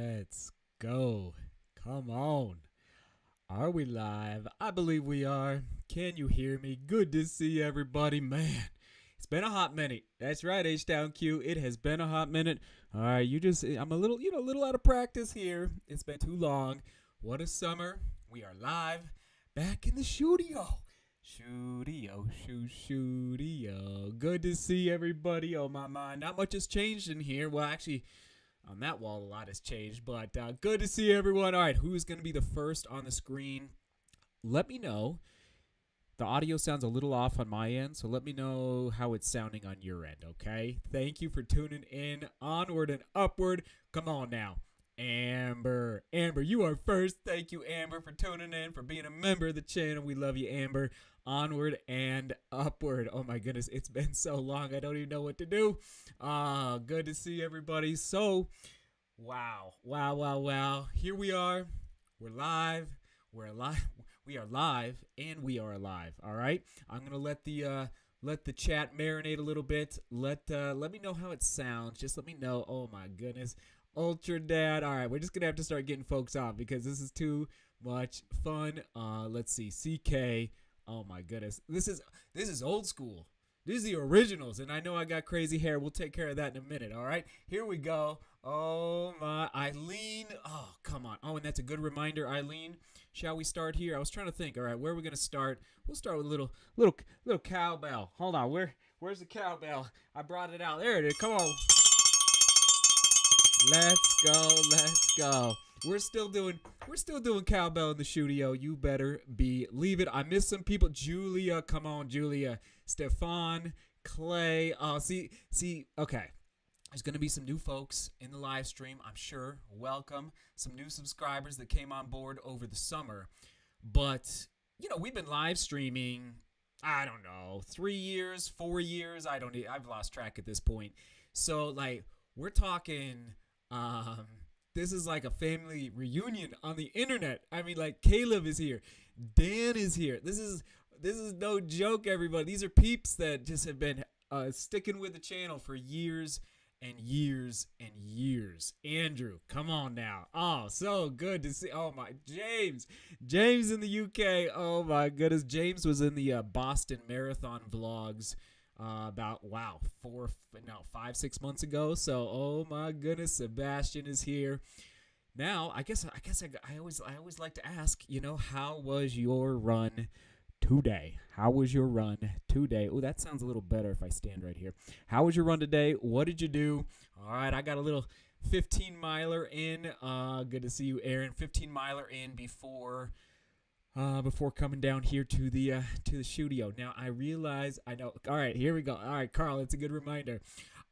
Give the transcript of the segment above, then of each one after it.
Let's go. Come on. Are we live? I believe we are. Can you hear me? Good to see everybody, man. It's been a hot minute. That's right, H Down Q. It has been a hot minute. All right, I'm a little, a little out of practice here. It's been too long. What a summer. We are live back in the studio. Studio. Good to see everybody. Oh, my mind. Not much has changed in here. Well, actually, on that wall, a lot has changed, but good to see everyone. All right, who's going to be the first on the screen? Let me know. The audio sounds a little off on my end, so let me know how it's sounding on your end, okay? Thank you for tuning in. Onward and upward. Come on now. Amber, you are first. Thank you, Amber, for tuning in, for being a member of the channel. We love you, Amber. Onward and upward. Oh my goodness, it's been so long. I don't even know what to do. Good to see everybody. So, wow. Here we are. We're live. We are live, and we are alive. All right. I'm gonna let the chat marinate a little bit. Let me know how it sounds. Just let me know. Oh my goodness. Ultra Dad. All right, we're just gonna have to start getting folks on because this is too much fun. Let's see, CK. Oh my goodness, this is old school. These are the originals, and I know I got crazy hair. We'll take care of that in a minute. All right, here we go. Oh my, Eileen. Oh come on. Oh, and that's a good reminder, Eileen. Shall we start here? I was trying to think. All right, where are we gonna start? We'll start with a little cowbell. Hold on, where's the cowbell? I brought it out. There it is. Come on. Let's go. We're still doing cowbell in the studio. You better believe it. I missed some people. Julia, come on, Julia. Stefan, Clay. See. Okay. There's gonna be some new folks in the live stream, I'm sure. Welcome. Some new subscribers that came on board over the summer. But we've been live streaming. I don't know, 3 years, 4 years. I've lost track at this point. So we're talking. This is like a family reunion on the internet. I mean, Caleb is here, Dan is here. This is no joke, everybody. These are peeps that just have been sticking with the channel for years and years and years. Andrew, come on now. Oh, so good to see. Oh my, James in the UK. Oh my goodness, James was in the Boston Marathon vlogs. About 5, 6 months ago. So, oh my goodness, Sebastian is here. Now, I always like to ask, how was your run today? How was your run today? Oh, that sounds a little better if I stand right here. How was your run today? What did you do? All right, I got a little 15-miler in. Good to see you, Aaron. 15-miler in before coming down here to the studio. Now I know. All right, here we go. All right, Carl, it's a good reminder.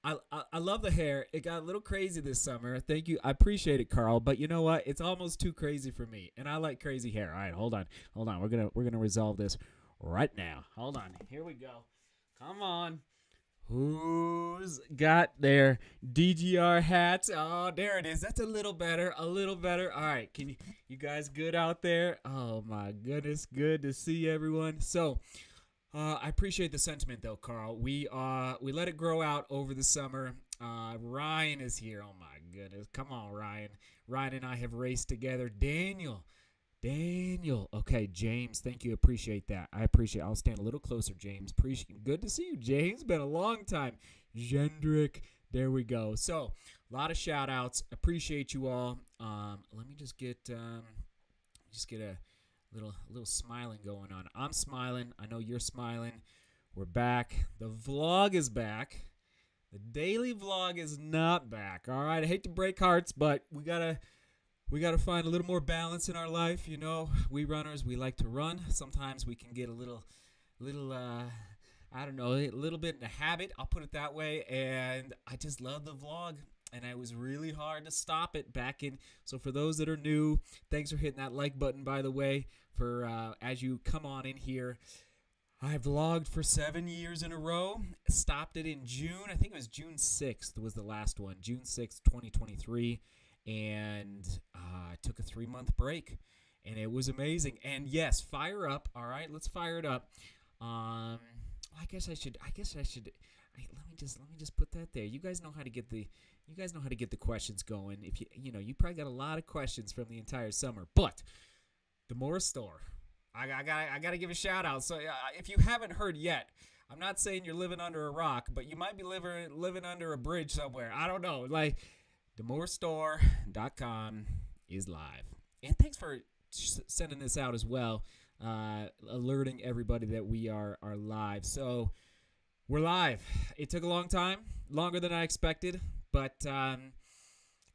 I love the hair. It got a little crazy this summer. Thank you. I appreciate it, Carl. But you know what? It's almost too crazy for me, and I like crazy hair. All right, hold on. We're gonna resolve this right now. Hold on. Here we go. Come on. Who's got their DGR hats? Oh, there it is. That's a little better. All right. Can you guys good out there? Oh my goodness. Good to see everyone. So, I appreciate the sentiment though, Carl. We let it grow out over the summer. Ryan is here. Oh my goodness. Come on, Ryan. Ryan and I have raced together. Daniel. Okay, James, thank you. Appreciate that. I'll stand a little closer, James. Good to see you, James. Been a long time. Jendrick. There we go. So, a lot of shout outs. Appreciate you all. Let me just get a little smiling going on. I'm smiling. I know you're smiling. We're back. The vlog is back. The daily vlog is not back. All right. I hate to break hearts, but we gotta find a little more balance in our life. We runners, we like to run. Sometimes we can get a little I don't know, a little bit in a habit. I'll put it that way. And I just love the vlog. And it was really hard to stop it back in. So for those that are new, thanks for hitting that like button, by the way, for as you come on in here. I vlogged for 7 years in a row. Stopped it in June. I think it was June 6th was the last one. June 6th, 2023. And I took a 3-month break, and it was amazing. And yes, fire up. All right, let's fire it up. I guess I should Let me just put that there. You guys know how to get the questions going. If you probably got a lot of questions from the entire summer. But DeMoor store, I gotta give a shout out. So if you haven't heard yet, I'm not saying you're living under a rock, but you might be living under a bridge somewhere. I don't know. Like, DeMoorstore.com is live, and thanks for sending this out as well, alerting everybody that we are live. So we're live. It took a long time, longer than I expected, but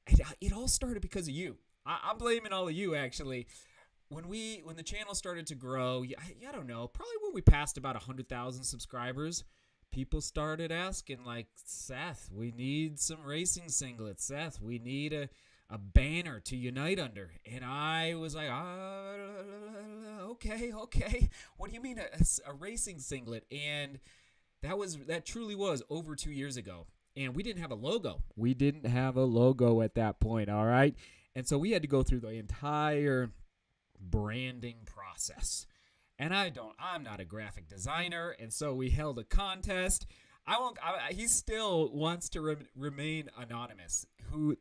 it all started because of you. I'm blaming all of you, actually. When the channel started to grow, I don't know, probably when we passed about 100,000 subscribers, people started asking, like, Seth, we need some racing singlets. Seth, we need a banner to unite under. And I was like, okay. What do you mean a racing singlet? And that truly was over 2 years ago. And we didn't have a logo. We didn't have a logo at that point, all right? And so we had to go through the entire branding process. And I'm not a graphic designer, and so we held a contest. He still wants to remain anonymous.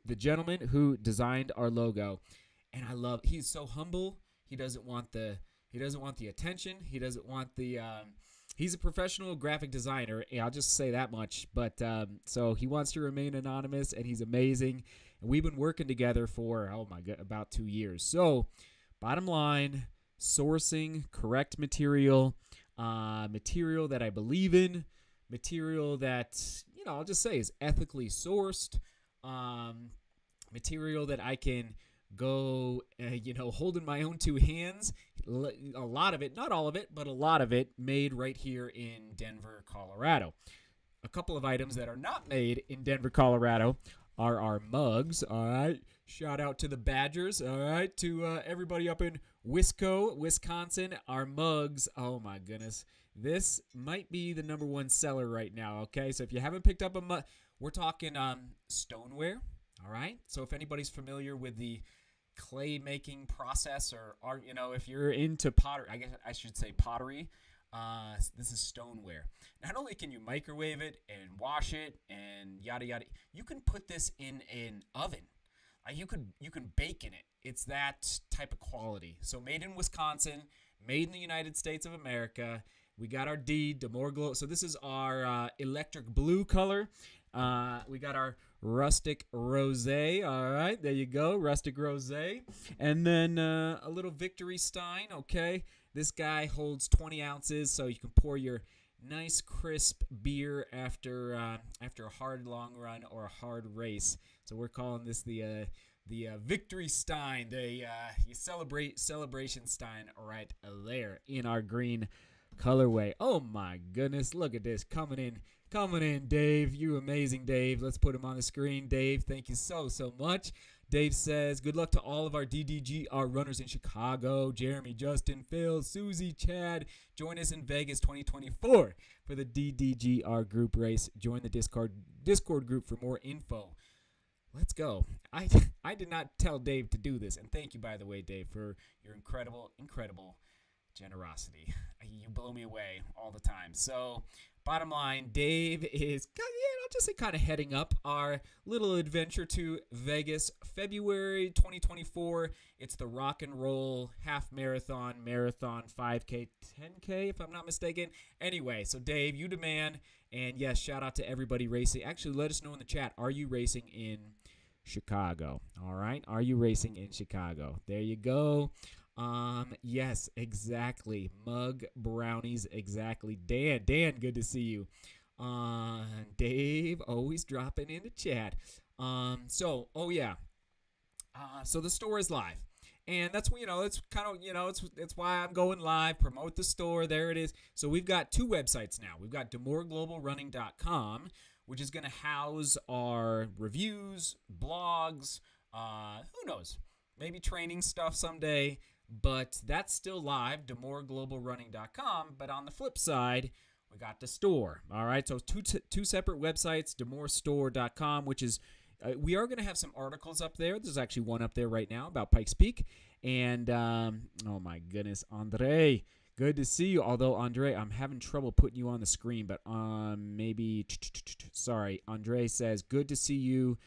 The gentleman who designed our logo, and he's so humble. He doesn't want the attention. He doesn't want the he's a professional graphic designer, and I'll just say that much. But so he wants to remain anonymous, and he's amazing. And we've been working together for about 2 years. So bottom line, sourcing correct material, material that I believe in, material that, I'll just say is ethically sourced, material that I can go, hold in my own two hands. A lot of it, not all of it, but a lot of it made right here in Denver, Colorado. A couple of items that are not made in Denver, Colorado are our mugs, all right? Shout out to the Badgers, all right? To everybody up in Wisco, Wisconsin. Our mugs, oh my goodness. This might be the number one seller right now, okay? So if you haven't picked up a mug, we're talking stoneware, all right? So if anybody's familiar with the clay making process, or if you're into pottery, I guess I should say pottery, this is stoneware. Not only can you microwave it and wash it and yada yada, you can put this in an oven. You can bake in it. It's that type of quality. So made in Wisconsin, made in the United States of America. We got our DeMoor Glow. So this is our electric blue color. We got our rustic rosé. All right, there you go, rustic rosé. And then a little Victory Stein. Okay, this guy holds 20 ounces, so you can pour your nice crisp beer after a hard long run or a hard race. So we're calling this the Victory Stein, the celebration Stein right there in our green colorway. Oh my goodness, look at this coming in, Dave. You amazing, Dave. Let's put him on the screen. Dave, thank you so much. Dave says, good luck to all of our DGR runners in Chicago. Jeremy, Justin, Phil, Susie, Chad. Join us in Vegas 2024 for the DGR group race. Join the Discord group for more info. Let's go. I did not tell Dave to do this. And thank you, by the way, Dave, for your incredible generosity. You blow me away all the time. So bottom line, Dave is, I'll just say, kind of heading up our little adventure to Vegas, February 2024. It's the Rock and Roll Half Marathon, 5K, 10K, if I'm not mistaken. Anyway, so Dave, you demand. And yes, shout out to everybody racing. Actually, let us know in the chat, are you racing in Chicago? All right, are you racing in Chicago? There you go. Yes, exactly. Mug brownies, exactly. Dan, good to see you. Dave, always dropping in the chat. So the store is live. And that's, it's kind of, it's why I'm going live, promote the store. There it is. So we've got two websites now. We've got DeMoorGlobalRunning.com, which is going to house our reviews, blogs, who knows, maybe training stuff someday. But that's still live, DeMoorGlobalRunning.com. But on the flip side, we got the store. All right, so two separate websites, DeMoorStore.com, which is, we are going to have some articles up there. There's actually one up there right now about Pikes Peak. And, oh my goodness, Andre, Good to see you. Although, Andre, I'm having trouble putting you on the screen, but maybe. Sorry. Andre says, good to see you,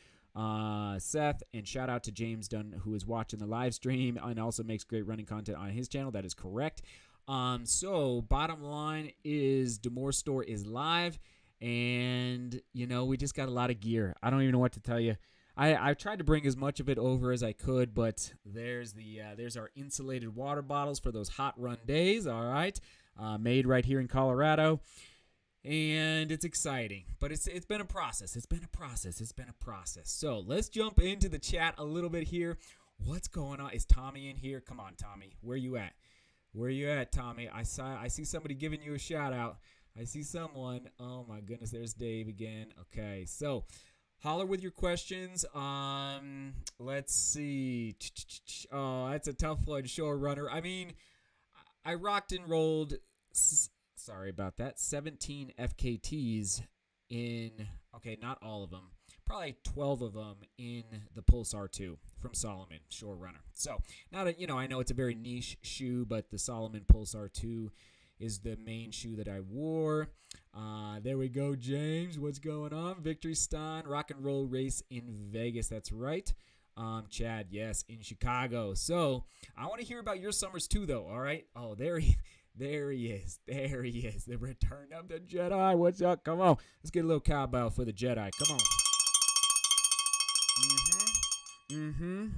Seth, and shout out to James Dunn, who is watching the live stream and also makes great running content on his channel. That is correct. So, bottom line is DeMoor store is live, and, we just got a lot of gear. I don't even know what to tell you. I tried to bring as much of it over as I could, but there's our insulated water bottles for those hot run days, all right, made right here in Colorado, and it's exciting, but it's been a process. It's been a process. So let's jump into the chat a little bit here. What's going on? Is Tommy in here? Come on, Tommy. Where you at, Tommy? I see somebody giving you a shout out. I see someone. Oh my goodness, there's Dave again. Okay, so holler with your questions. Let's see. Oh, that's a tough one, shore runner. I mean, I rocked and rolled. Sorry about that. 17 FKTs in. Okay, not all of them. Probably 12 of them in the Pulsar 2 from Salomon Shore Runner. So now that I know it's a very niche shoe, but the Salomon Pulsar 2 is the main shoe that I wore. There we go, James. What's going on? Victory Stein, rock and roll race in Vegas. That's right. Chad, yes, in Chicago. So I want to hear about your summers too, though. All right. Oh, there he is. The return of the Jedi. What's up? Come on. Let's get a little cowbell for the Jedi. Come on.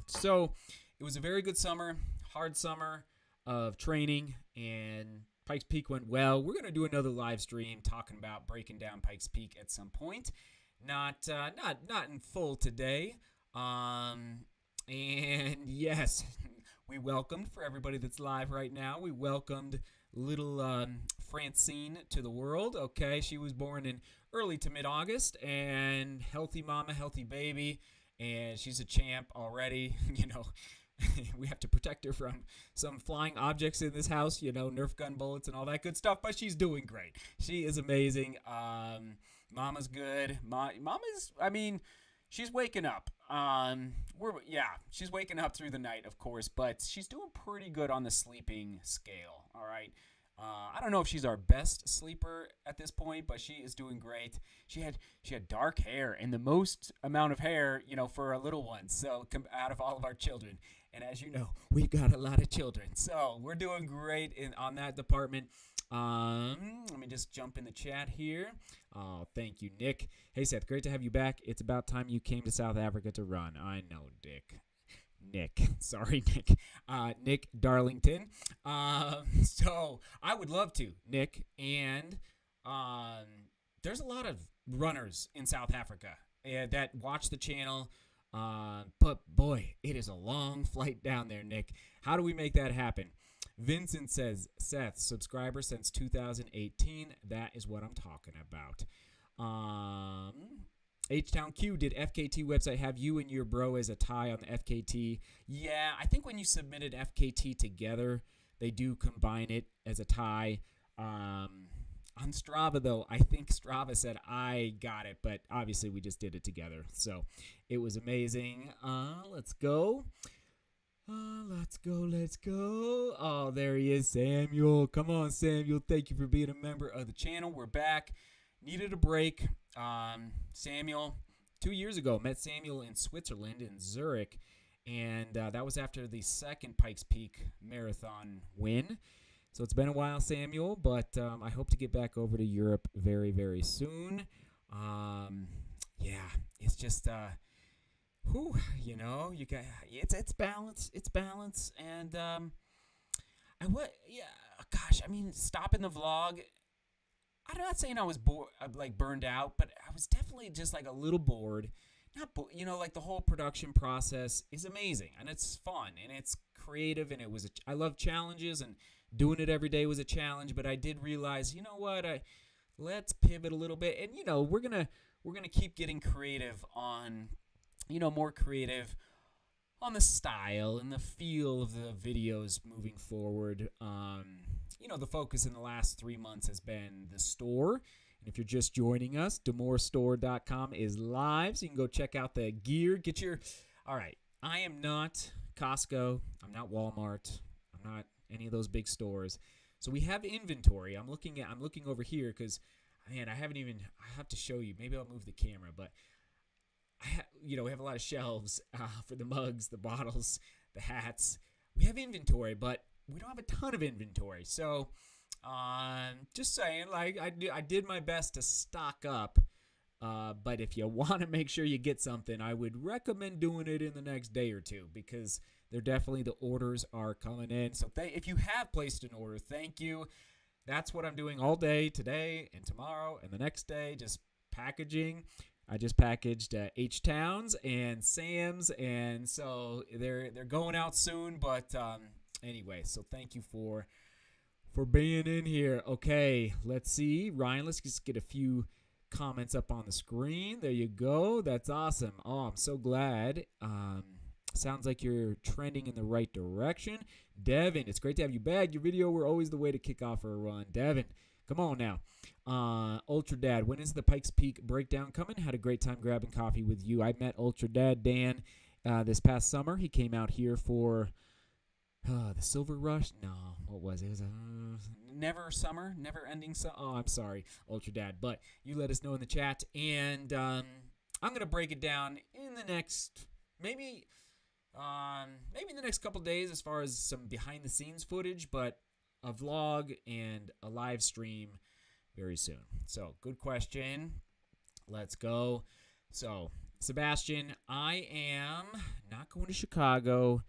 So it was a very good summer, hard summer of training, and Pikes Peak went well. We're going to do another live stream talking about breaking down Pikes Peak at some point. Not in full today. And yes, we welcomed, for everybody that's live right now, we welcomed little Francine to the world. Okay, she was born in early to mid-August, and healthy mama, healthy baby, and she's a champ already. We have to protect her from some flying objects in this house, Nerf gun bullets and all that good stuff, but she's doing great. She is amazing. Mama's good. She's waking up. She's waking up through the night, of course, but she's doing pretty good on the sleeping scale, all right? I don't know if she's our best sleeper at this point, but she is doing great. She had dark hair, and the most amount of hair, for a little one, so out of all of our children. And as you know, we've got a lot of children, so we're doing great on that department. Let me just jump in the chat here. Oh, thank you, Nick. Hey, Seth, great to have you back. It's about time you came to South Africa to run. I know, Nick. Sorry, Nick. Nick Darlington. So I would love to, Nick. And there's a lot of runners in South Africa that watch the channel. But boy, it is a long flight down there, Nick. How do we make that happen? Vincent says, Seth, subscriber since 2018. That is what I'm talking about. H-Town Q, did FKT website have you and your bro as a tie on the FKT? Yeah, I think when you submitted FKT together, they do combine it as a tie. On Strava, though, I think Strava said I got it, but obviously we just did it together. So it was amazing. Let's go. Let's go. Oh, there he is, Samuel. Come on, Samuel. Thank you for being a member of the channel. We're back. Needed a break. Samuel, 2 years ago, met Samuel in Switzerland, in Zurich, and that was after the second Pikes Peak Marathon win. So it's been a while, Samuel, but I hope to get back over to Europe very, very soon. It's just, you got it's balance, and stopping the vlog. I'm not saying I was burned out, but I was definitely just like a little bored. Like the whole production process is amazing, and it's fun, and it's creative, and I love challenges, and doing it every day was a challenge. But I did realize, let's pivot a little bit, and we're gonna keep getting creative on, more creative on the style and the feel of the videos moving forward. The focus in the last 3 months has been the store. And if you're just joining us, DeMoorStore.com is live, so you can go check out the gear. All right, I am not Costco. I'm not Walmart. I'm not any of those big stores. So we have inventory. I'm looking over here because, man, I have to show you. Maybe I'll move the camera, but we have a lot of shelves for the mugs, the bottles, the hats. We have inventory, but we don't have a ton of inventory. So, just saying, like I did my best to stock up. But if you want to make sure you get something, I would recommend doing it in the next day or two because the orders are coming in. So if you have placed an order, thank you. That's what I'm doing all day today and tomorrow and the next day, just packaging. I just packaged H-Towns and Sam's, and so they're going out soon. But anyway, so thank you for being in here. Okay, let's see, Ryan. Let's just get a few comments up on the screen. There you go. That's awesome. Oh, I'm so glad. Sounds like you're trending in the right direction. Devin, it's great to have you back. Your video were always the way to kick off a run. Devin, come on now. Ultra Dad, when is the Pikes Peak breakdown coming? Had a great time grabbing coffee with you. I met Ultra Dad Dan this past summer. He came out here for the Silver Rush. No, what was it? It was a never ending summer. Oh, I'm sorry, Ultra Dad. But you let us know in the chat, and I'm gonna break it down in the next maybe in the next couple days as far as some behind the scenes footage, but a vlog and a live stream very soon. So, good question. Let's go. So, Sebastian, I am not going to Chicago.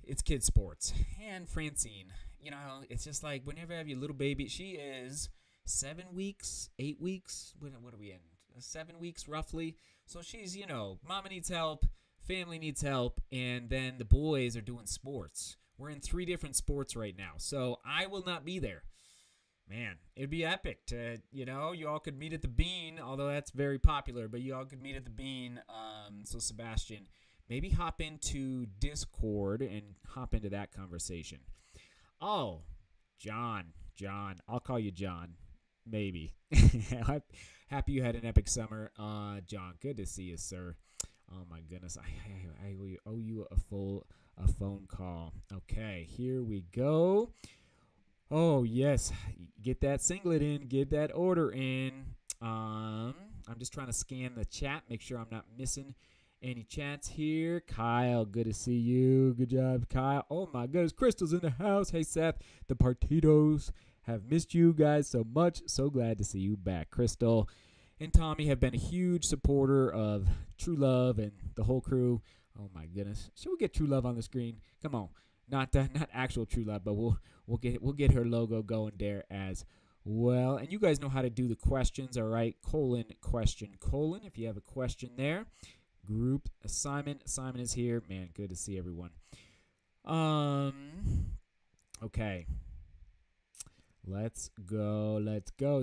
It's kids sports. And Francine, it's just like whenever I have your little baby, she is 7 weeks, 8 weeks. What are we in? 7 weeks roughly. So she's, mama needs help, family needs help, and then the boys are doing sports. We're in 3 different sports right now, so I will not be there. Man, it'd be epic to, you all could meet at the Bean, although that's very popular, but you all could meet at the Bean. So Sebastian, maybe hop into Discord and hop into that conversation. Oh, John, I'll call you John, maybe. Happy you had an epic summer, John. Good to see you, sir. Oh my goodness, I owe you a phone call. Okay, here we go. Oh yes, get that singlet in, get that order in. I'm just trying to scan the chat, make sure I'm not missing any chats here. Kyle, good to see you. Good job, Kyle. Oh my goodness, Crystal's in the house. Hey Seth, the Partitos have missed you guys so much. So glad to see you back. Crystal and Tommy have been a huge supporter of True Love and the whole crew. Oh my goodness, should we get True Love on the screen? Come on, not actual True Love, but we'll get her logo going there as well. And you guys know how to do the questions, all right? Question. If you have a question there. Group Simon is here. Man, good to see everyone. Okay. Let's go.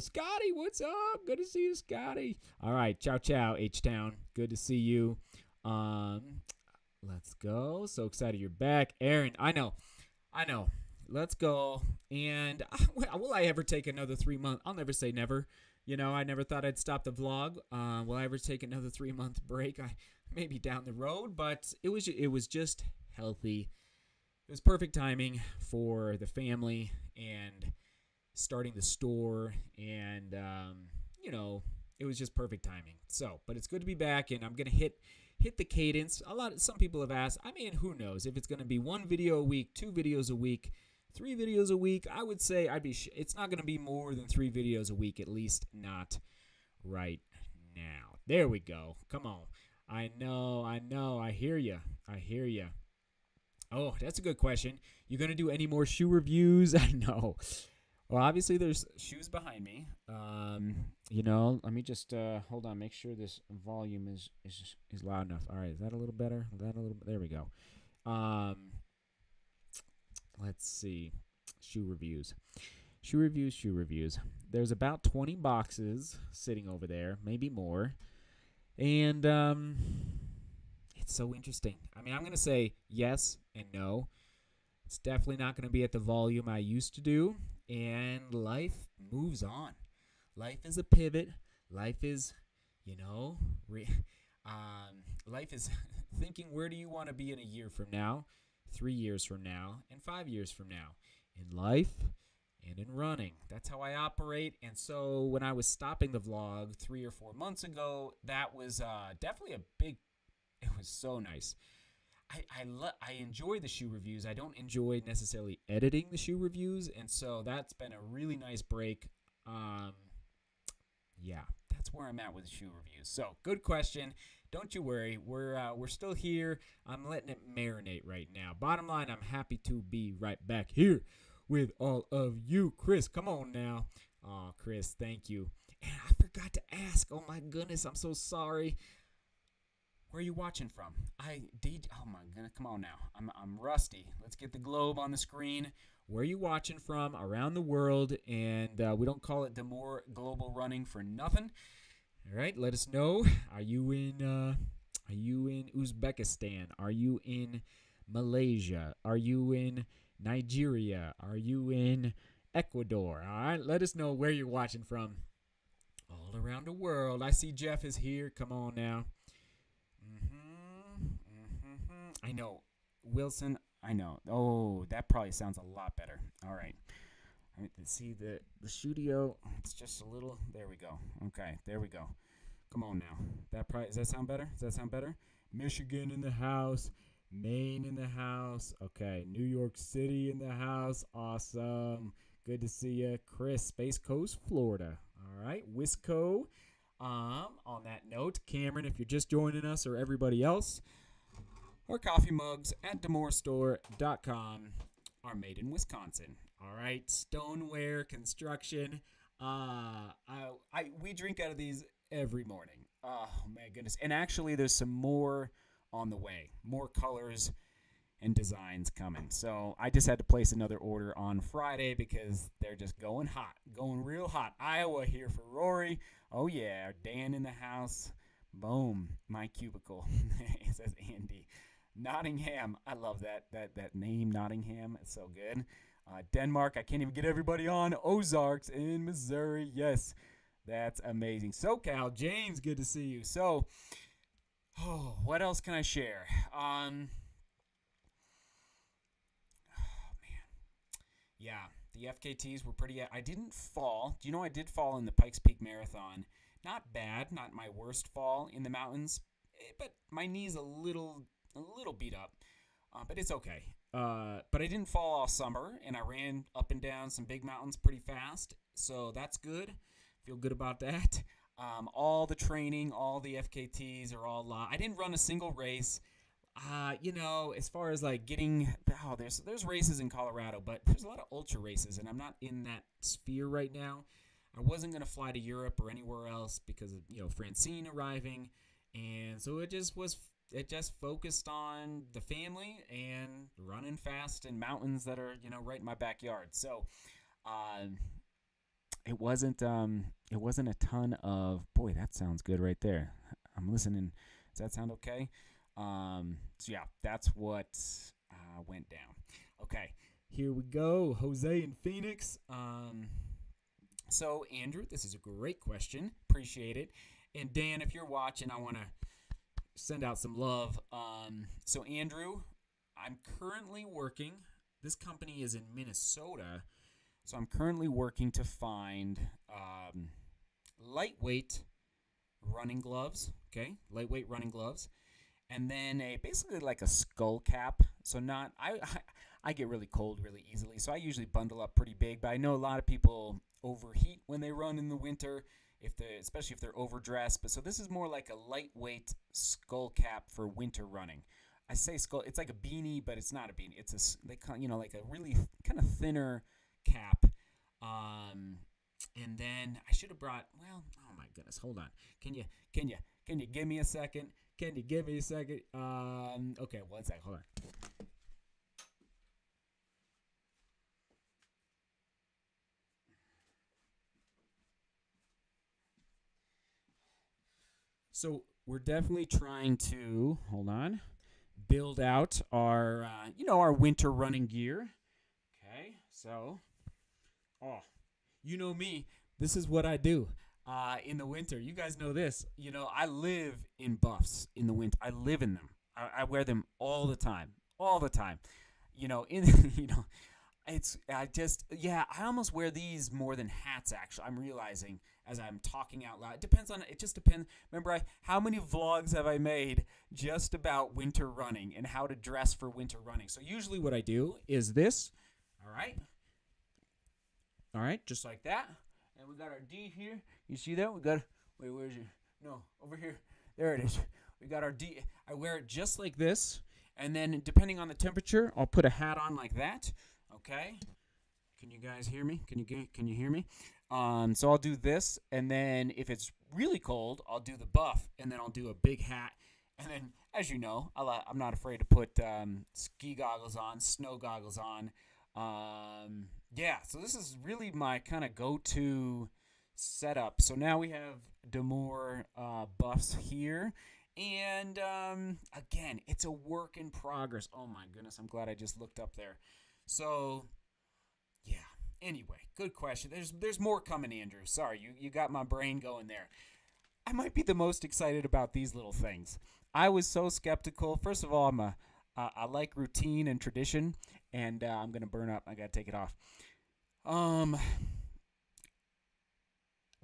Scotty, what's up? Good to see you, Scotty. All right, ciao, H-Town. Good to see you. Let's go. So excited you're back. Aaron, I know. Let's go. And will I ever take another 3 months? I'll never say never. I never thought I'd stop the vlog. Will I ever take another 3-month break? Maybe down the road, but it was just healthy. It was perfect timing for the family and starting the store, and it was just perfect timing. So, but it's good to be back, and I'm gonna hit the cadence. Some people have asked. I mean, who knows if it's gonna be 1 video a week, 2 videos a week, 3 videos a week. I would say it's not gonna be more than 3 videos a week, at least not right now. There we go. Come on. I know. I hear you. Oh, that's a good question. You gonna do any more shoe reviews? I know. Well, obviously there's shoes behind me. Let me just hold on. Make sure this volume is loud enough. All right, is that a little better? There we go. Let's see. Shoe reviews. There's about 20 boxes sitting over there, maybe more. And it's so interesting. I mean, I'm going to say yes and no. It's definitely not going to be at the volume I used to do. And life moves on. Life is a pivot. Life is, life is thinking, where do you want to be in a year from now, 3 years from now, and 5 years from now? In life, and in running. That's how I operate. And so when I was stopping the vlog 3 or 4 months ago, that was definitely a big, it was so nice. I enjoy the shoe reviews. I don't enjoy necessarily editing the shoe reviews, and so that's been a really nice break. Yeah, that's where I'm at with the shoe reviews. So, good question. Don't you worry. We're still here. I'm letting it marinate right now. Bottom line, I'm happy to be right back here with all of you. Chris, come on now. Oh, Chris, thank you. And I forgot to ask. Oh my goodness, I'm so sorry. Where are you watching from? Oh my goodness, come on now. I'm rusty. Let's get the globe on the screen. Where are you watching from around the world? And we don't call it DeMoor Global Running for nothing. All right, let us know. Are you in Uzbekistan? Are you in Malaysia? Are you in Nigeria? Are you in Ecuador? All right, let us know where you're watching from. All around the world. I see Jeff is here. Come on now. I know. Wilson, I know. Oh, that probably sounds a lot better. All right. See the studio. It's just a little. There we go. Okay, there we go. Come on now. Does that sound better? Does that sound better? Michigan in the house. Maine in the house. Okay, New York City in the house. Awesome. Good to see you. Chris, Space Coast, Florida. All right, Wisco. On that note, Cameron, if you're just joining us or everybody else, our coffee mugs at DeMoorStore.com are made in Wisconsin. All right, stoneware construction. We drink out of these every morning. Oh my goodness! And actually, there's some more on the way. More colors and designs coming. So I just had to place another order on Friday because they're just going hot, going real hot. Iowa here for Rory. Oh yeah, Dan in the house. Boom, my cubicle. It says Andy. Nottingham. I love that name, Nottingham. It's so good. Denmark. I can't even get everybody on. Ozarks in Missouri. Yes, that's amazing. SoCal. James, good to see you. So, what else can I share? Oh, man. Yeah, the FKTs were pretty. I didn't fall. Do you know I did fall in the Pikes Peak Marathon? Not bad. Not my worst fall in the mountains, but my knee's a little beat up, but it's okay. But I didn't fall all summer, and I ran up and down some big mountains pretty fast, so that's good. Feel good about that. All the training, all the FKTs are all I didn't run a single race. As far as like getting, there's races in Colorado, but there's a lot of ultra races, and I'm not in that sphere right now. I wasn't going to fly to Europe or anywhere else because of, Francine arriving, and so it just focused on the family and running fast in mountains that are, right in my backyard. So, it wasn't a ton of, boy, that sounds good right there. I'm listening. Does that sound okay? So yeah, that's what went down. Okay, here we go. Jose in Phoenix. So Andrew, this is a great question. Appreciate it. And Dan, if you're watching, I want to send out some love. So Andrew, I'm currently working. This company is in Minnesota, so I'm currently working to find lightweight running gloves. Okay, lightweight running gloves. And then basically like a skull cap. So I get really cold really easily. So I usually bundle up pretty big. But I know a lot of people overheat when they run in the winter, especially if they're overdressed. But so this is more like a lightweight skull cap for winter running. I say skull. It's like a beanie, but it's not a beanie. It's like a really kind of thinner cap. And then I should have brought. Well, oh my goodness, hold on. Can you give me a second? Can you give me a second? Okay, one sec. Hold on. So we're definitely trying to build out our our winter running gear. Okay, so you know me. This is what I do. In the winter, you guys know this. I live in buffs in the winter. I live in them. I wear them all the time. I almost wear these more than hats, actually. I'm realizing as I'm talking out loud. It just depends. Remember, how many vlogs have I made just about winter running and how to dress for winter running? So usually what I do is this, all right? All right, just like that. And we got our D here. You see that? Wait, where is it? No, over here. There it is. We got our D. I wear it just like this. And then depending on the temperature, I'll put a hat on like that. Okay? Can you guys hear me? Can you hear me? So I'll do this, and then if it's really cold, I'll do the buff, and then I'll do a big hat. And then, as you know, I'm not afraid to put ski goggles on, snow goggles on. So this is really my kind of go-to setup. So now we have DeMoor buffs here. And, again, it's a work in progress. Oh, my goodness, I'm glad I just looked up there. So, yeah. Anyway, good question. There's more coming, Andrew. Sorry, you got my brain going there. I might be the most excited about these little things. I was so skeptical. First of all, I like routine and tradition, and I'm gonna burn up. I gotta take it off.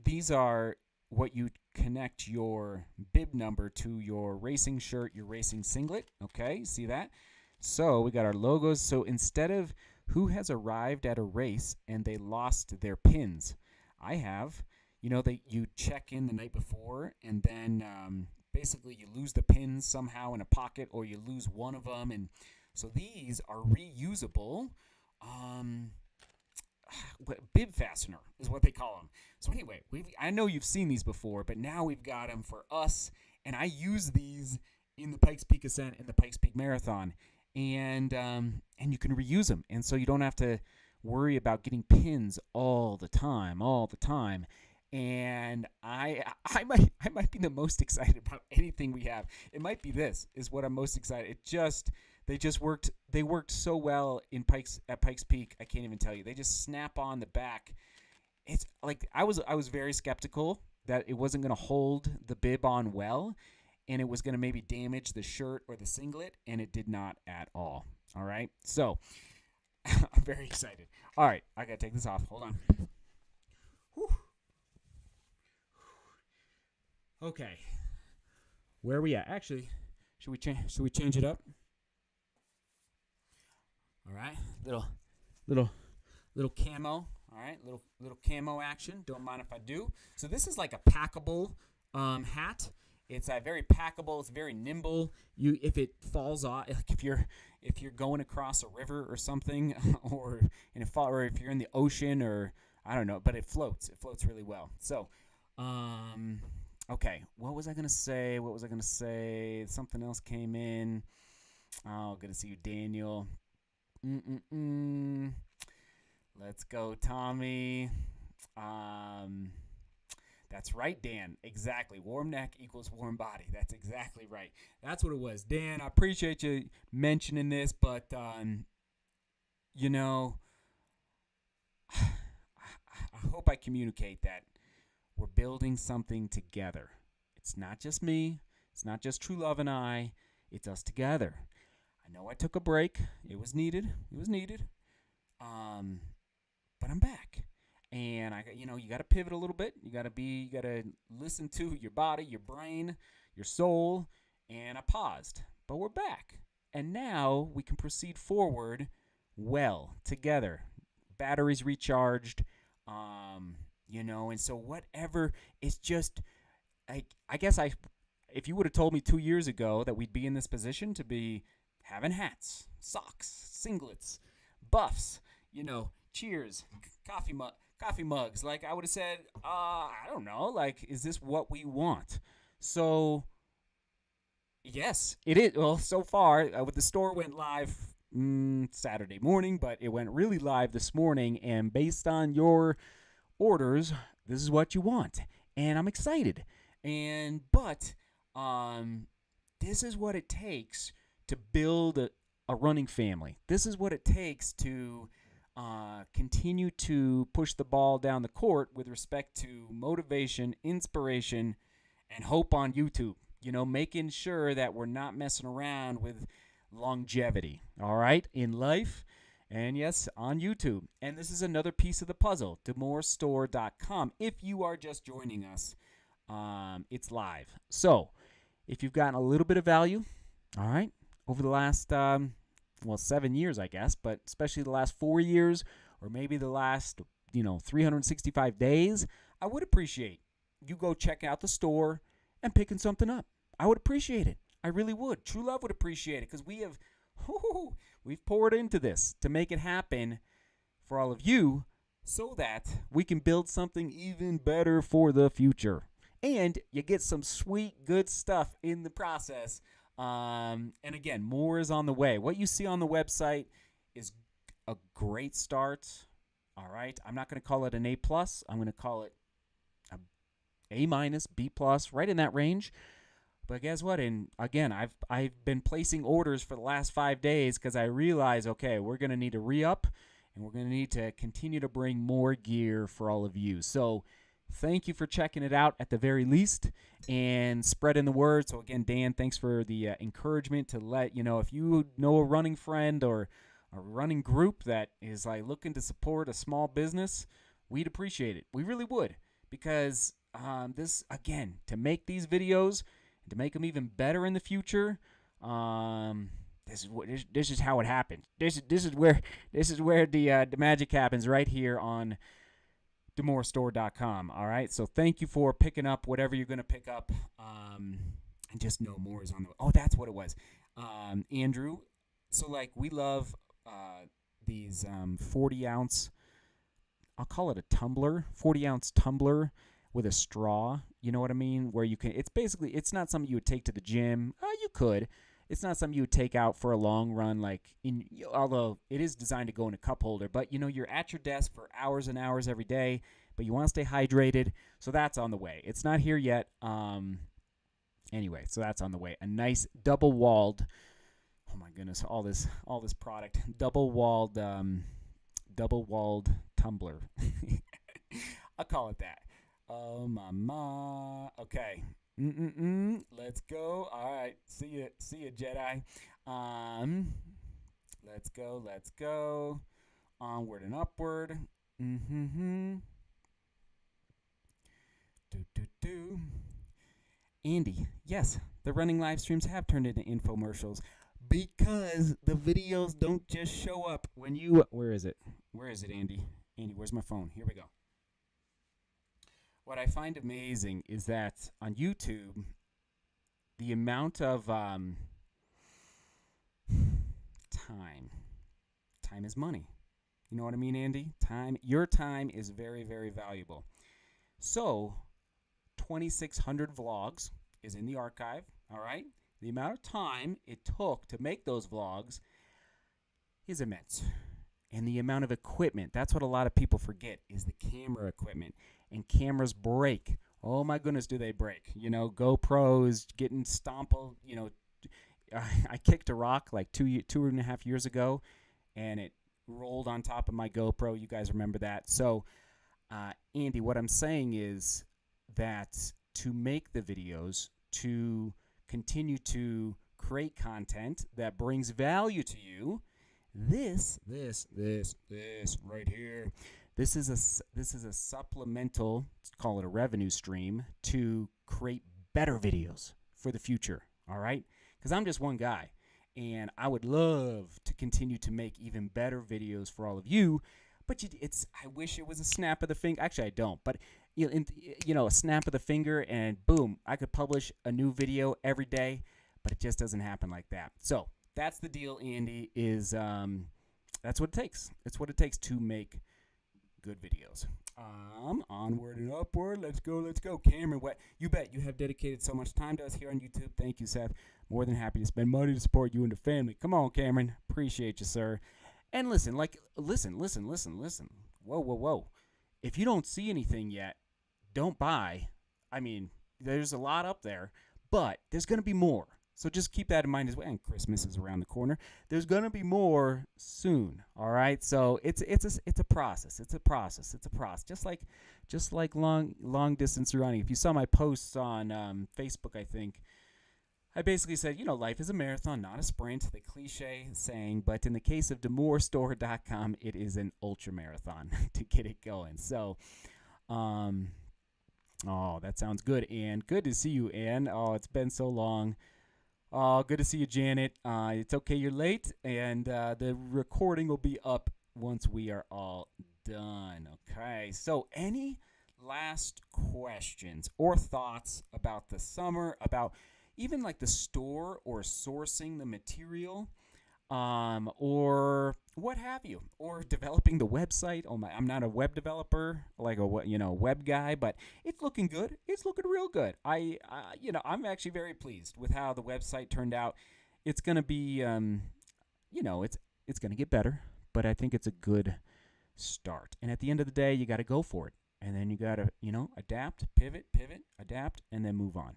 These are what you connect your bib number to your racing shirt, your racing singlet. Okay, see that? So we got our logos. So instead of who has arrived at a race and they lost their pins, I have, you check in the night before, and then basically you lose the pins somehow in a pocket, or you lose one of them. And so these are reusable. Bib fastener is what they call them. So anyway, I know you've seen these before, but now we've got them for us, and I use these in the Pikes Peak Ascent and the Pikes Peak Marathon, and you can reuse them, and so you don't have to worry about getting pins all the time. And I might be the most excited about anything we have. It might be this is what I'm most excited. They worked so well at Pikes Peak. I can't even tell you. They just snap on the back. It's like I was very skeptical that it wasn't going to hold the bib on well, and it was going to maybe damage the shirt or the singlet, and it did not at all. All right, so I'm very excited. All right, I gotta take this off. Hold on. Whew. Okay, where are we at? Actually, should we change it up? All right, little camo. All right, little camo action. Don't mind if I do. So this is like a packable hat. It's very packable. It's very nimble. If it falls off, like if you're going across a river or something, or if you're in the ocean, or I don't know, but it floats. It floats really well. So, okay. What was I gonna say? Something else came in. Oh, good to see you, Daniel. Let's go, Tommy. That's right, Dan. Exactly. Warm neck equals warm body. That's exactly right. That's what it was. Dan, I appreciate you mentioning this, but, I hope I communicate that we're building something together. It's not just me. It's not just True Love and I. It's us together. I know I took a break. It was needed. But I'm back. And you got to pivot a little bit. You got to listen to your body, your brain, your soul. And I paused, but we're back. And now we can proceed forward well together. Batteries recharged, and so whatever, it's just, I guess if you would have told me 2 years ago that we'd be in this position to be having hats, socks, singlets, buffs, cheers, coffee mugs, like I would have said, I don't know, like, is this what we want? So, yes, it is. Well, so far, the store went live Saturday morning, but it went really live this morning, and based on your orders, this is what you want, and I'm excited. But this is what it takes to build a running family. This is what it takes to continue to push the ball down the court with respect to motivation, inspiration, and hope on YouTube. Making sure that we're not messing around with longevity, all right, in life. And yes, on YouTube. And this is another piece of the puzzle, DeMoorStore.com. If you are just joining us, it's live. So if you've gotten a little bit of value, all right, over the last, 7 years, I guess, but especially the last 4 years or maybe the last, 365 days, I would appreciate you go check out the store and picking something up. I would appreciate it. I really would. True Love would appreciate it because we've poured into this to make it happen for all of you so that we can build something even better for the future. And you get some sweet, good stuff in the process. And again, more is on the way. What you see on the website is a great start. All right. I'm not going to call it an A+. I'm going to call it a A-, B+, right in that range. But guess what? And again, I've been placing orders for the last 5 days because I realize, okay, we're going to need to re-up and we're going to need to continue to bring more gear for all of you. So thank you for checking it out at the very least and spreading the word. So again, Dan, thanks for the encouragement to let you know if you know a running friend or a running group that is like looking to support a small business, we'd appreciate it. We really would, because this, again, to make these videos, to make them even better in the future, this is how it happens. This is where the magic happens, right here on DeMoorStore.com. All right, so thank you for picking up whatever you're gonna pick up, and just know more is on the. Oh, that's what it was, Andrew. So like we love these 40-ounce. I'll call it a tumbler, 40-ounce tumbler with a straw, you know what I mean? Where you can, it's not something you would take to the gym. You could. It's not something you would take out for a long run, although it is designed to go in a cup holder. But, you're at your desk for hours and hours every day, but you want to stay hydrated. So that's on the way. It's not here yet. Anyway, so that's on the way. A nice double-walled, oh my goodness, all this product, double-walled tumbler. I'll call it that. Oh, mama. Okay. Let's go. All right. See ya, Jedi. Let's go. Onward and upward. Andy, yes, the running live streams have turned into infomercials because the videos don't just show up when you. Where is it, Andy? Andy, where's my phone? Here we go. What I find amazing is that on YouTube, the amount of time is money. You know what I mean, Andy? Your time is very, very valuable. So 2,600 vlogs is in the archive, all right? The amount of time it took to make those vlogs is immense. And the amount of equipment, that's what a lot of people forget, is the camera equipment. And cameras break. Oh my goodness, do they break? GoPros getting stompled. I kicked a rock like 2.5 years ago, and it rolled on top of my GoPro. You guys remember that? So, Andy, what I'm saying is that to make the videos, to continue to create content that brings value to you, this right here. This is a supplemental, let's call it a revenue stream, to create better videos for the future, all right? Because I'm just one guy, and I would love to continue to make even better videos for all of you, but I wish it was a snap of the finger. Actually, I don't, but a snap of the finger, and boom, I could publish a new video every day, but it just doesn't happen like that. So that's the deal, Andy, is that's what it takes. It's what it takes to make good videos. Onward and upward. Let's go. Cameron, you bet you have dedicated so much time to us here on YouTube. Thank you, Seth. More than happy to spend money to support you and the family. Come on, Cameron. Appreciate you, sir. And listen. Whoa. If you don't see anything yet, don't buy. I mean, there's a lot up there, but there's going to be more. So just keep that in mind as well. And Christmas is around the corner. There's gonna be more soon. All right. So it's a process. It's a process. Just like long distance running. If you saw my posts on Facebook, I think I basically said, life is a marathon, not a sprint, the cliche saying, but in the case of DeMoorstore.com, it is an ultra marathon to get it going. So, oh, that sounds good, Ann. Good to see you, Ann. Oh, it's been so long. Oh, good to see you, Janet. It's okay you're late, and the recording will be up once we are all done. Okay, so any last questions or thoughts about the summer, about even like the store or sourcing the material, or what have you, or developing the website? Oh my, I'm not a web developer, like a web guy, but it's looking good. It's looking real good. I'm actually very pleased with how the website turned out. It's gonna be, it's gonna get better, but I think it's a good start. And at the end of the day, you got to go for it, and then you got to, adapt, pivot, adapt, and then move on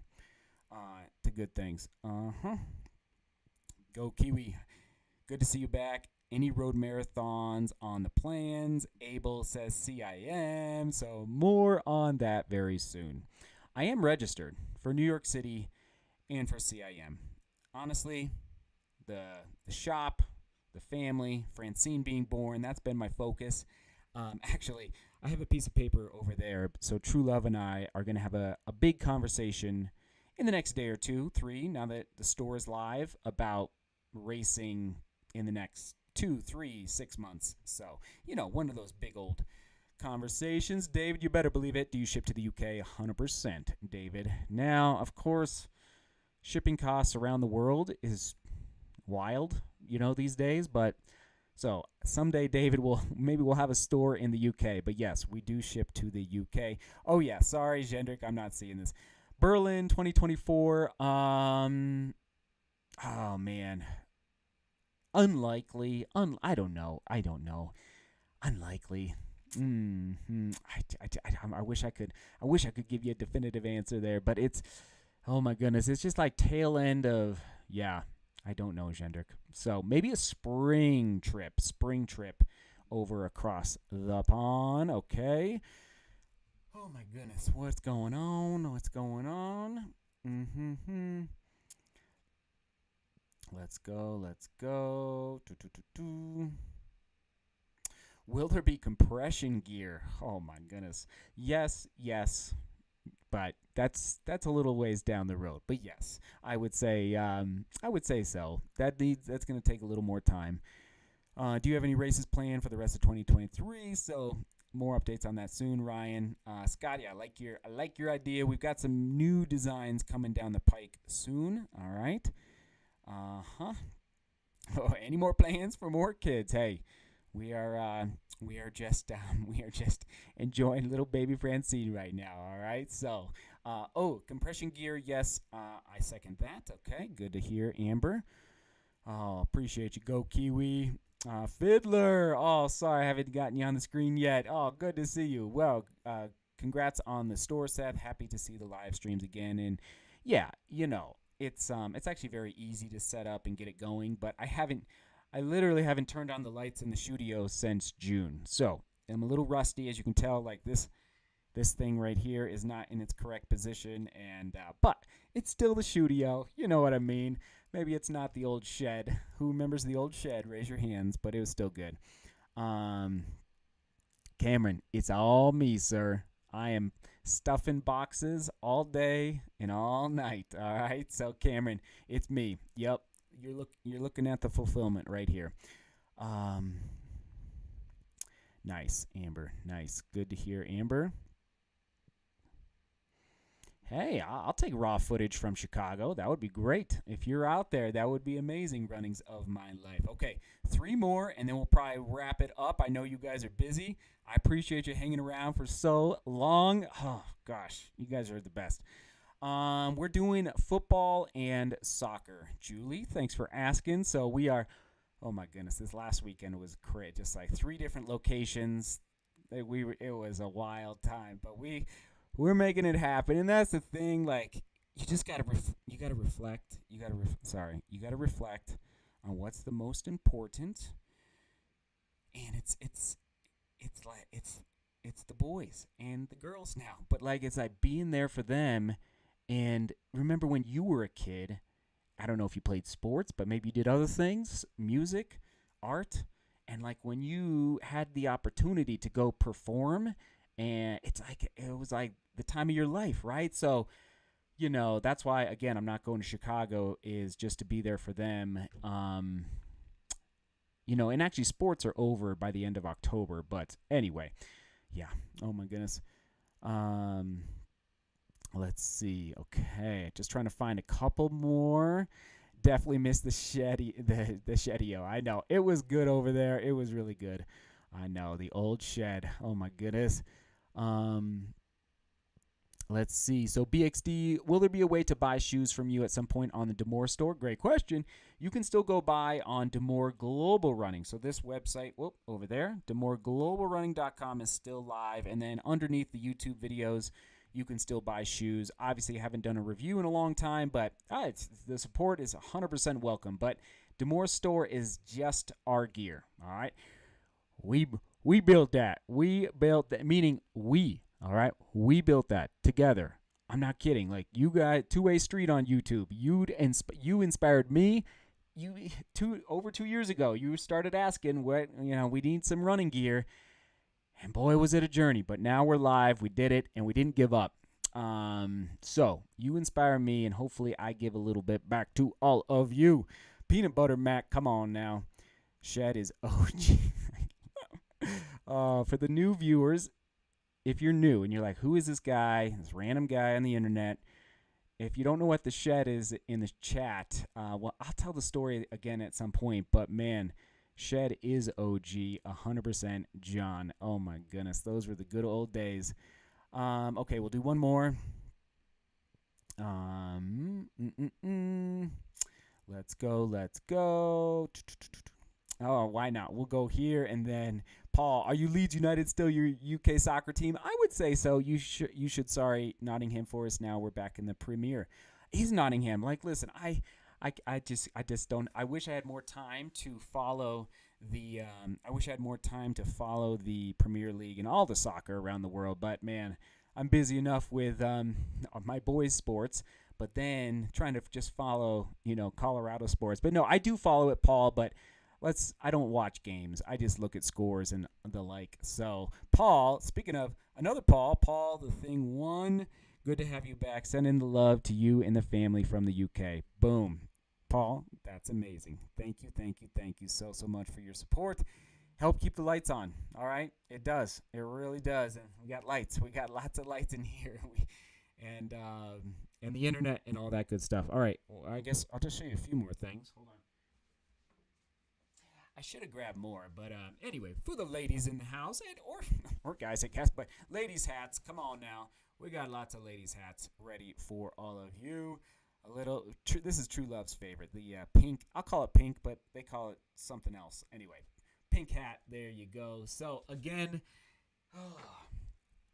to good things. Go Kiwi. Good to see you back. Any road marathons on the plans? Abel says CIM. So more on that very soon. I am registered for New York City and for CIM. Honestly, the shop, the family, Francine being born, that's been my focus. Actually, I have a piece of paper over there. So True Love and I are going to have a big conversation in the next day or 2, 3, now that the store is live, about racing in the next 2, 3, 6 months. So, one of those big old conversations. David, you better believe it. Do you ship to the UK? 100%, David. Now, of course, shipping costs around the world is wild, these days. But so someday, David, we'll have a store in the UK. But yes, we do ship to the UK. Oh yeah, sorry, Jendrik, I'm not seeing this. Berlin 2024. Oh man, unlikely. I don't know. Unlikely. I wish I could. I wish I could give you a definitive answer there, but it's. Oh my goodness, it's just like tail end of. Yeah, I don't know, Jendrik. So maybe a spring trip over across the pond. Okay. Oh my goodness, what's going on? Let's go. Will there be compression gear? Oh my goodness. Yes. But that's a little ways down the road. But yes, I would say so. That's going to take a little more time. Do you have any races planned for the rest of 2023? So more updates on that soon, Ryan. Scotty, I like your idea. We've got some new designs coming down the pike soon. All right. Oh, any more plans for more kids? Hey, we are just enjoying little baby Francine right now. All right. So, compression gear. Yes, I second that. Okay, good to hear, Amber. Oh, appreciate you. Go Kiwi. Fiddler. Oh, sorry, I haven't gotten you on the screen yet. Oh, good to see you. Well, congrats on the store, Seth. Happy to see the live streams again. And yeah, it's actually very easy to set up and get it going. But I literally haven't turned on the lights in the studio since June. So I'm a little rusty, as you can tell. Like this thing right here is not in its correct position, and but it's still the studio. You know what I mean? Maybe it's not the old shed. Who remembers the old shed? Raise your hands. But it was still good. Cameron, it's all me, sir. I am stuffing boxes all day and all night. All right. So Cameron, it's me. Yep. You're looking at the fulfillment right here. Nice, Amber. Nice. Good to hear, Amber. Hey, I'll take raw footage from Chicago. That would be great. If you're out there, that would be amazing. Runnings of my life. Okay, 3 more, and then we'll probably wrap it up. I know you guys are busy. I appreciate you hanging around for so long. Oh, gosh, you guys are the best. We're doing football and soccer. Julie, thanks for asking. So we are, oh my goodness, this last weekend was great. Just like 3 different locations. It was a wild time, but we're making it happen, and that's the thing. Like, you just gotta reflect. You gotta reflect on what's the most important, and it's the boys and the girls now. But like, it's like being there for them. And remember when you were a kid, I don't know if you played sports, but maybe you did other things, music, art, and like when you had the opportunity to go perform, and it was like the time of your life, right? So that's why, again, I'm not going to Chicago, is just to be there for them. And actually sports are over by the end of October, but anyway, yeah. Oh my goodness. Let's see. Okay, just trying to find a couple more. Definitely missed the Shedio. I know. It was good over there. It was really good. I know. The old shed. Oh my goodness. Let's see. So BXD, will there be a way to buy shoes from you at some point on the DeMoor store? Great question. You can still go buy on DeMoor Global Running. So this website, over there, DeMoorGlobalRunning.com is still live. And then underneath the YouTube videos, you can still buy shoes. Obviously, I haven't done a review in a long time, but the support is 100% welcome. But DeMoor store is just our gear, all right? We built that. We built that, meaning we. All right, we built that together. I'm not kidding. Like, you got two-way street on YouTube. You inspired me. Over 2 years ago, you started asking what we need some running gear, and boy, was it a journey. But now we're live. We did it, and we didn't give up. So you inspire me, and hopefully I give a little bit back to all of you. Peanut Butter Mac, come on now. Shed is OG. For the new viewers, if you're new and you're like, who is this guy, this random guy on the internet? If you don't know what the shed is in the chat, I'll tell the story again at some point. But, man, shed is OG, 100% John. Oh, my goodness. Those were the good old days. Okay, we'll do one more. Let's go. Oh, why not? We'll go here, and then Paul, are you Leeds United still your UK soccer team? I would say so. You should. Sorry, Nottingham Forest. Now we're back in the Premier. He's Nottingham. Like, listen, I just don't. I wish I had more time to follow the. I wish I had more time to follow the Premier League and all the soccer around the world. But man, I'm busy enough with my boys' sports. But then trying to just follow Colorado sports. But no, I do follow it, Paul. But I don't watch games. I just look at scores and the like. So, Paul, speaking of another Paul the Thing One, good to have you back. Sending the love to you and the family from the UK. Boom. Paul, that's amazing. Thank you so much for your support. Help keep the lights on, all right? It does. It really does. And we got lights. We got lots of lights in here. And the internet and all that good stuff. All right. Well, I guess I'll just show you a few more things. Hold on. I should have grabbed more, but anyway, for the ladies in the house, or guys, I guess, but ladies' hats, come on now. We got lots of ladies' hats ready for all of you. This is True Love's favorite, the pink. I'll call it pink, but they call it something else. Anyway, pink hat, there you go. So, again,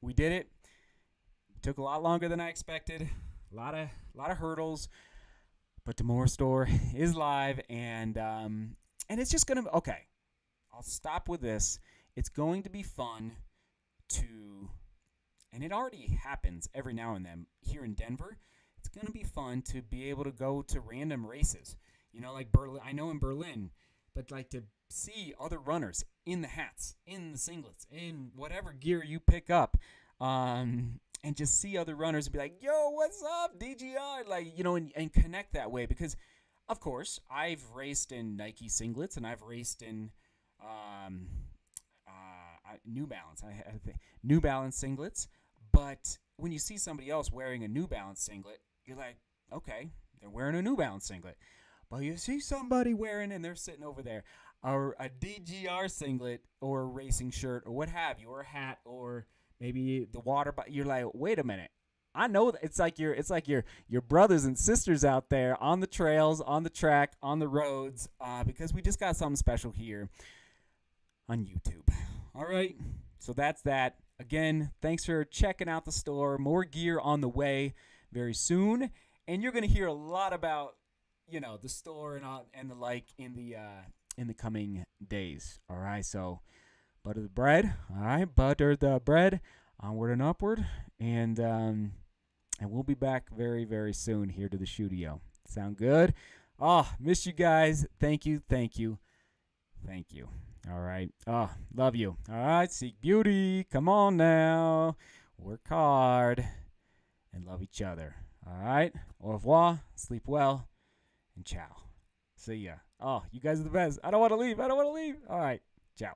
we did it. Took a lot longer than I expected. A lot of hurdles, but DeMoor store is live, and it's just going to, okay, I'll stop with this. It's going to be fun and it already happens every now and then here in Denver. It's going to be fun to be able to go to random races. Like Berlin, I know in Berlin, but like to see other runners in the hats, in the singlets, in whatever gear you pick up, and just see other runners and be like, yo, what's up, DGR? Like, and connect that way because, of course, I've raced in Nike singlets and I've raced in New Balance. I have New Balance singlets. But when you see somebody else wearing a New Balance singlet, you're like, okay, they're wearing a New Balance singlet. But you see somebody wearing, and they're sitting over there, or a DGR singlet or a racing shirt or what have you, or a hat or maybe the water. But you're like, wait a minute. I know that it's like your brothers and sisters out there on the trails, on the track, on the roads, because we just got something special here on YouTube. All right, so that's that. Again, thanks for checking out the store. More gear on the way very soon, and you're gonna hear a lot about the store and the like in the coming days. All right, so butter the bread. All right, butter the bread. Onward and upward, and we'll be back very, very soon here to the studio. Sound good? Oh, miss you guys. Thank you. All right. Oh, love you. All right. Seek beauty. Come on now. Work hard and love each other. All right. Au revoir. Sleep well. And ciao. See ya. Oh, you guys are the best. I don't want to leave. All right. Ciao.